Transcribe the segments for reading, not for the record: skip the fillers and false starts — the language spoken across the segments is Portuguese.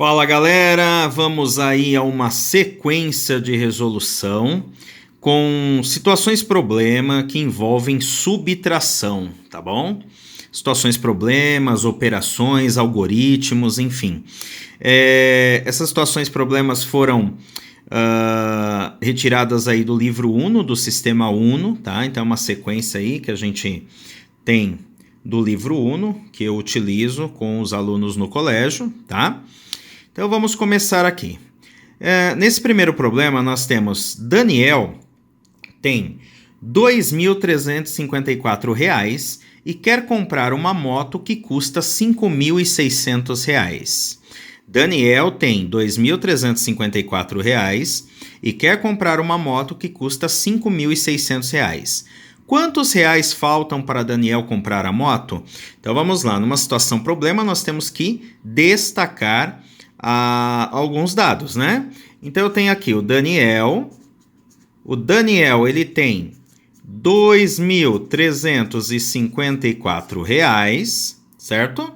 Fala galera, vamos aí a uma sequência de resolução com situações problema que envolvem subtração, tá bom? Situações problemas, operações, algoritmos, enfim. Essas situações problemas foram retiradas aí do livro Uno, do sistema Uno, tá? Então é uma sequência aí que a gente tem do livro Uno, que eu utilizo com os alunos no colégio, tá? Então vamos começar aqui. Nesse primeiro problema nós temos Daniel tem R$ 2.354 e quer comprar uma moto que custa R$ 5.600. Daniel tem R$ 2.354 e quer comprar uma moto que custa R$ 5.600. Quantos reais faltam para Daniel comprar a moto? Então vamos lá, numa situação problema nós temos que destacar alguns dados, né? Então eu tenho aqui o Daniel ele tem R$ 2.354, certo?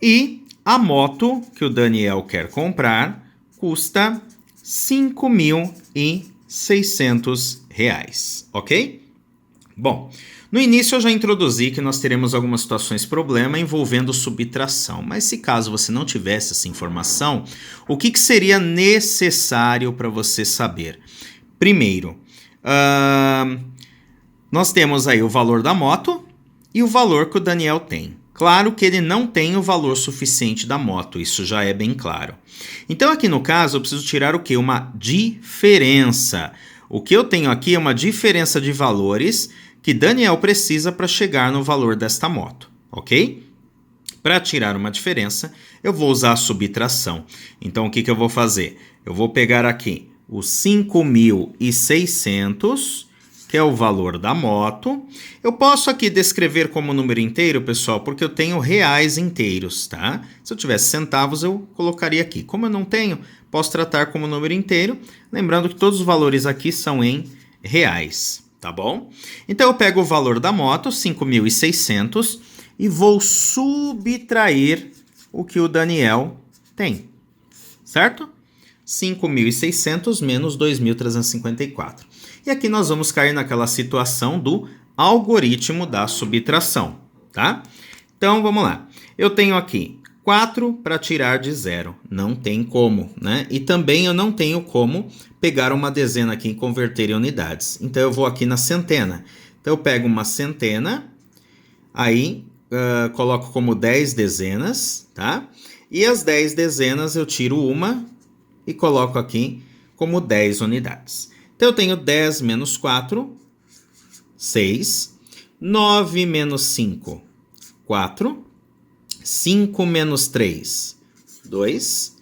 E a moto que o Daniel quer comprar custa R$ 5.600, ok? Bom, no início eu já introduzi que nós teremos algumas situações problema envolvendo subtração, mas se caso você não tivesse essa informação, o que seria necessário para você saber? Primeiro, nós temos aí o valor da moto e o valor que o Daniel tem. Claro que ele não tem o valor suficiente da moto, isso já é bem claro. Então aqui no caso eu preciso tirar o quê? Uma diferença. O que eu tenho aqui é uma diferença de valores que Daniel precisa para chegar no valor desta moto, ok? Para tirar uma diferença, eu vou usar a subtração. Então, o que eu vou fazer? Eu vou pegar aqui os 5.600, que é o valor da moto. Eu posso aqui descrever como número inteiro, pessoal, porque eu tenho reais inteiros, tá? Se eu tivesse centavos, eu colocaria aqui. Como eu não tenho, posso tratar como número inteiro. Lembrando que todos os valores aqui são em reais. Tá bom? Então eu pego o valor da moto, 5.600, e vou subtrair o que o Daniel tem, certo? 5.600 menos 2.354. E aqui nós vamos cair naquela situação do algoritmo da subtração, tá? Então vamos lá. Eu tenho aqui 4 para tirar de 0. Não tem como, né? E também eu não tenho como pegar uma dezena aqui e converter em unidades. Então eu vou aqui na centena. Então eu pego uma centena, aí coloco como 10 dezenas, tá? E as 10 dezenas eu tiro uma e coloco aqui como 10 unidades. Então eu tenho 10 menos 4, 6. 9 menos 5, 4. 5 menos 3, 2.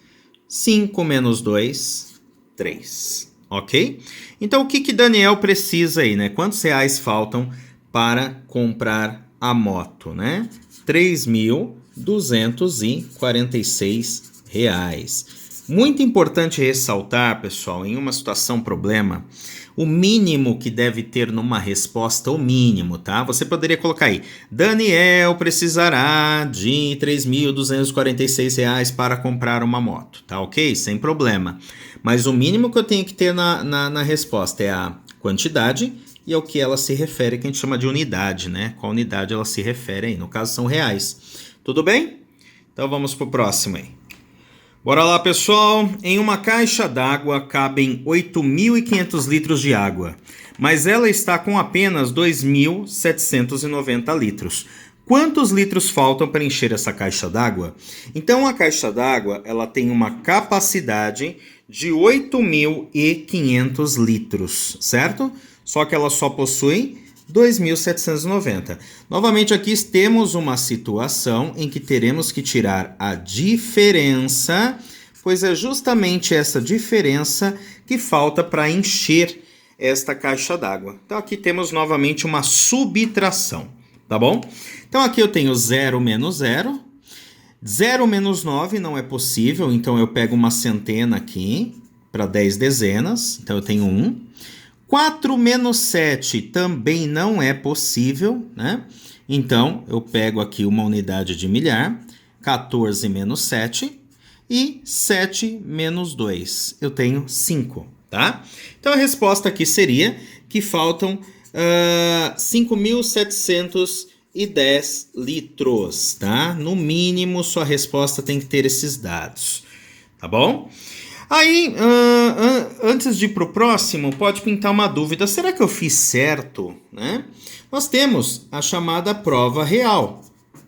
5 menos 2, 3. Ok? Então, o que Daniel precisa aí, né? Quantos reais faltam para comprar a moto, né? R$ 3.246. Muito importante ressaltar, pessoal, em uma situação problema, o mínimo que deve ter numa resposta, o mínimo, tá? Você poderia colocar aí, Daniel precisará de R$ 3.246 para comprar uma moto, tá ok? Sem problema. Mas o mínimo que eu tenho que ter na resposta é a quantidade e ao que ela se refere, que a gente chama de unidade, né? Qual unidade ela se refere aí? No caso são reais. Tudo bem? Então vamos para o próximo aí. Bora lá, pessoal. Em uma caixa d'água cabem 8.500 litros de água, mas ela está com apenas 2.790 litros. Quantos litros faltam para encher essa caixa d'água? Então, a caixa d'água ela tem uma capacidade de 8.500 litros, certo? Só que ela só possui 2.790. Novamente aqui temos uma situação em que teremos que tirar a diferença, pois é justamente essa diferença que falta para encher esta caixa d'água. Então aqui temos novamente uma subtração, tá bom? Então aqui eu tenho 0 menos 0. 0 menos 9 não é possível, então eu pego uma centena aqui para 10 dezenas, então eu tenho 1. 4 menos 7 também não é possível, né? Então, eu pego aqui uma unidade de milhar, 14 menos 7. E 7 menos 2, eu tenho 5, tá? Então a resposta aqui seria que faltam 5.710 litros, tá? No mínimo, sua resposta tem que ter esses dados, tá bom? Aí, antes de ir para o próximo, pode pintar uma dúvida. Será que eu fiz certo, né? Nós temos a chamada prova real.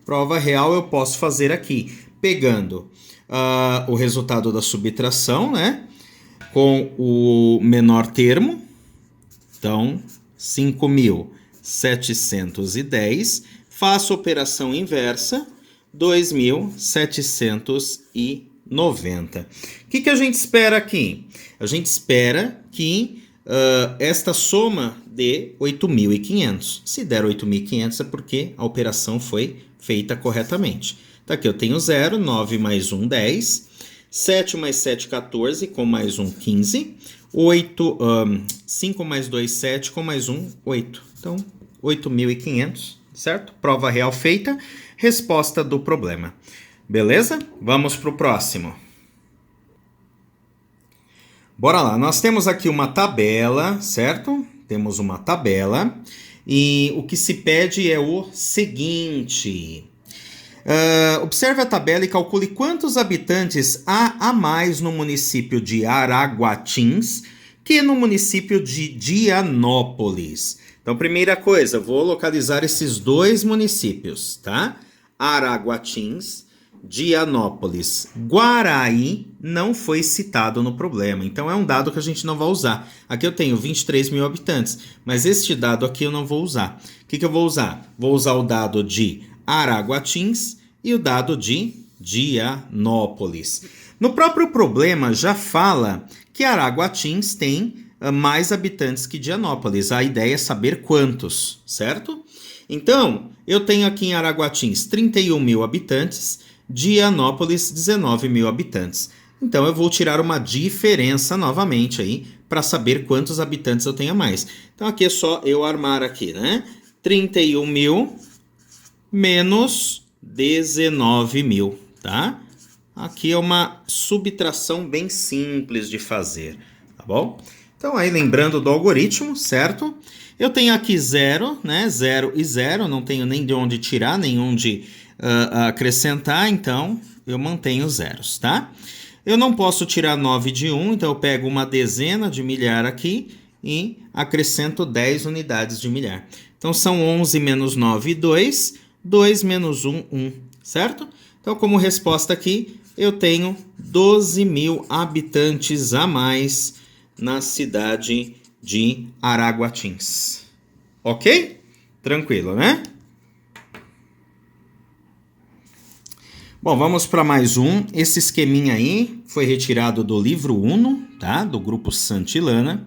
Prova real eu posso fazer aqui, pegando o resultado da subtração, né? Com o menor termo. Então, 5.710. Faço operação inversa, 2.790. O que a gente espera aqui? A gente espera que esta soma dê 8.500. Se der 8.500 é porque a operação foi feita corretamente. Então aqui eu tenho 0, 9 mais 1, 10. 7 mais 7, 14, com mais 1, 15. 5 mais 2, 7, com mais 1, 8. Então, 8.500, certo? Prova real feita, resposta do problema. Beleza? Vamos para o próximo. Bora lá, nós temos aqui uma tabela, certo? Temos uma tabela e o que se pede é o seguinte... observe a tabela e calcule quantos habitantes há a mais no município de Araguatins que no município de Dianópolis. Então, primeira coisa, vou localizar esses dois municípios, tá? Araguatins, Dianópolis. Guaraí não foi citado no problema, então é um dado que a gente não vai usar. Aqui eu tenho 23 mil habitantes, mas este dado aqui eu não vou usar. O que eu vou usar? Vou usar o dado de Araguatins e o dado de Dianópolis. No próprio problema já fala que Araguatins tem mais habitantes que Dianópolis. A ideia é saber quantos, certo? Então, eu tenho aqui em Araguatins 31 mil habitantes, Dianópolis 19 mil habitantes. Então, eu vou tirar uma diferença novamente aí para saber quantos habitantes eu tenho a mais. Então, aqui é só eu armar aqui, né? 31 mil menos 19 mil, tá? Aqui é uma subtração bem simples de fazer, tá bom? Então, aí lembrando do algoritmo, certo? Eu tenho aqui 0, né? 0 e 0, não tenho nem de onde tirar, nem onde acrescentar, então eu mantenho zeros, tá? Eu não posso tirar 9 de 1, então eu pego uma dezena de milhar aqui e acrescento 10 unidades de milhar. Então, são 11 menos 9, 2, 2 menos 1, 1, certo? Então, como resposta aqui, eu tenho 12 mil habitantes a mais na cidade de Araguatins. Ok? Tranquilo, né? Bom, vamos para mais um. Esse esqueminha aí foi retirado do livro Uno, tá? Do grupo Santilana.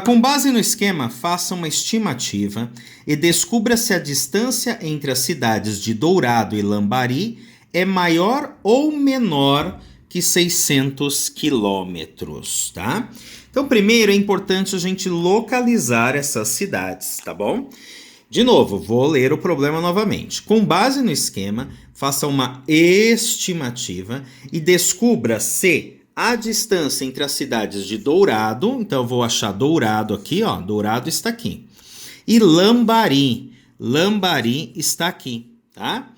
Com base no esquema, faça uma estimativa e descubra se a distância entre as cidades de Dourado e Lambari é maior ou menor que 600 quilômetros, tá? Então, primeiro é importante a gente localizar essas cidades, tá bom? De novo, vou ler o problema novamente. Com base no esquema, faça uma estimativa e descubra se a distância entre as cidades de Dourado, então eu vou achar Dourado aqui, ó, Dourado está aqui, e Lambari, Lambari está aqui, tá?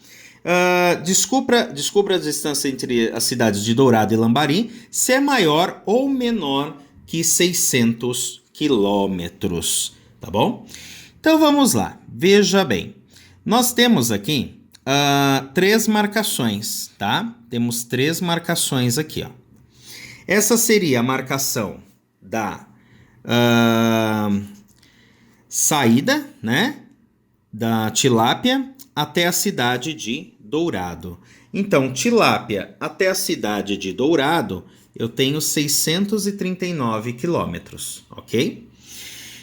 Descubra a distância entre as cidades de Dourado e Lambari, se é maior ou menor que 600 quilômetros, tá bom? Então vamos lá, veja bem, nós temos aqui 3 marcações, tá? Temos 3 marcações aqui, ó. Essa seria a marcação da saída, né, da Tilápia até a cidade de Dourado. Então, Tilápia até a cidade de Dourado, eu tenho 639 quilômetros, ok?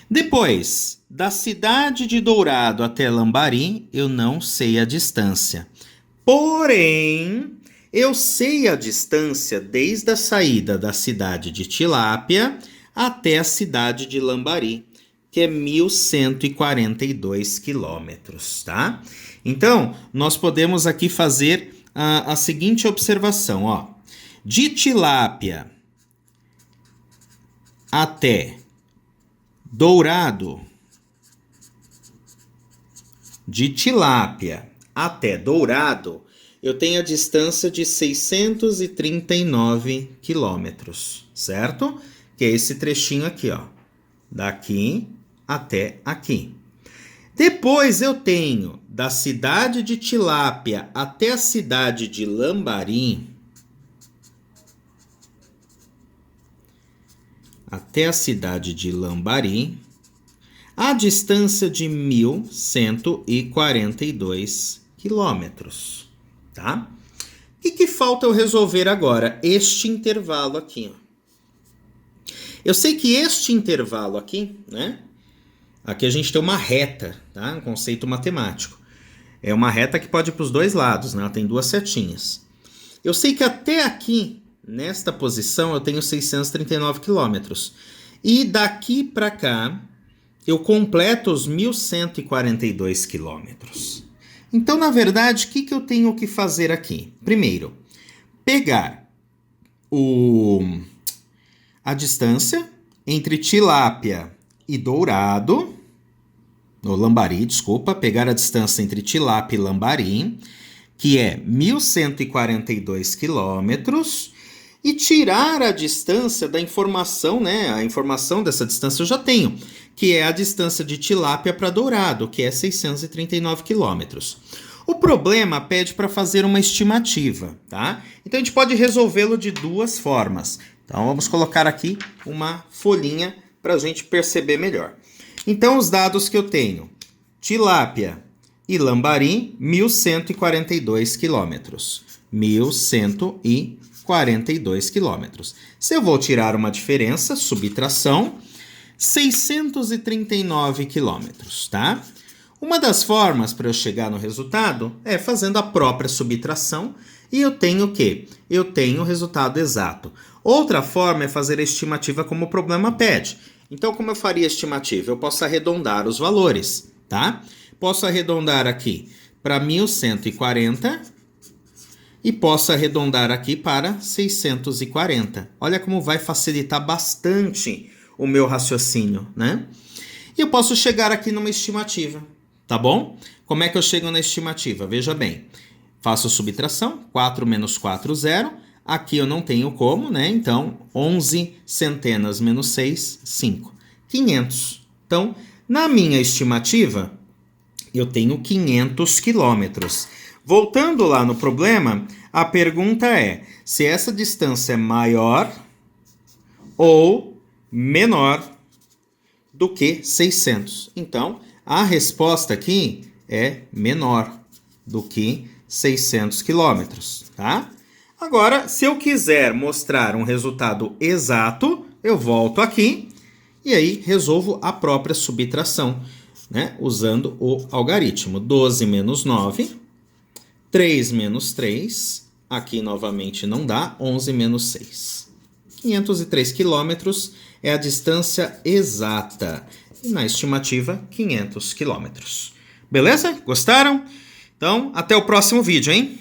Depois, da cidade de Dourado até Lambari, eu não sei a distância. Porém, eu sei a distância desde a saída da cidade de Tilápia até a cidade de Lambari, que é 1.142 quilômetros, tá? Então, nós podemos aqui fazer a seguinte observação, ó. de tilápia até Dourado, de tilápia até Dourado, eu tenho a distância de 639 quilômetros, certo? Que é esse trechinho aqui, ó, daqui até aqui. Depois eu tenho da cidade de Tilápia até a cidade de Lambari, a distância de 1.142 quilômetros, tá? O que falta eu resolver agora? Este intervalo aqui, ó. Eu sei que este intervalo aqui, né? Aqui a gente tem uma reta, tá? Um conceito matemático. É uma reta que pode ir para os dois lados, né? Ela tem duas setinhas. Eu sei que até aqui, nesta posição, eu tenho 639 quilômetros. E daqui para cá, eu completo os 1.142 quilômetros. Então, na verdade, o que eu tenho que fazer aqui? Primeiro, pegar a distância entre Tilápia e Dourado, ou Lambari, desculpa, pegar a distância entre Tilápia e Lambari, que é 1.142 quilômetros, e tirar a distância da informação, né? A informação dessa distância eu já tenho, que é a distância de Tilápia para Dourado, que é 639 quilômetros. O problema pede para fazer uma estimativa, tá? Então a gente pode resolvê-lo de duas formas. Então vamos colocar aqui uma folhinha para a gente perceber melhor. Então os dados que eu tenho: Tilápia e Lambari, 1.142 quilômetros. 1.142 quilômetros. Se eu vou tirar uma diferença, subtração, 639 quilômetros, tá? Uma das formas para eu chegar no resultado é fazendo a própria subtração e eu tenho o quê? Eu tenho o resultado exato. Outra forma é fazer a estimativa como o problema pede. Então, como eu faria a estimativa? Eu posso arredondar os valores, tá? Posso arredondar aqui para 1.140 e posso arredondar aqui para 640. Olha como vai facilitar bastante o meu raciocínio, né? E eu posso chegar aqui numa estimativa, tá bom? Como é que eu chego na estimativa? Veja bem, faço subtração, 4 menos 4, 0. Aqui eu não tenho como, né? Então, 11 centenas menos 6, 5. 500. Então, na minha estimativa, eu tenho 500 quilômetros. Voltando lá no problema, a pergunta é se essa distância é maior ou menor do que 600. Então, a resposta aqui é menor do que 600 quilômetros, tá? Agora, se eu quiser mostrar um resultado exato, eu volto aqui e aí resolvo a própria subtração, né? Usando o algarismo. 12 menos 9, 3 menos 3, aqui novamente não dá, 11 menos 6. 503 quilômetros é a distância exata. E na estimativa, 500 quilômetros. Beleza? Gostaram? Então, até o próximo vídeo, hein?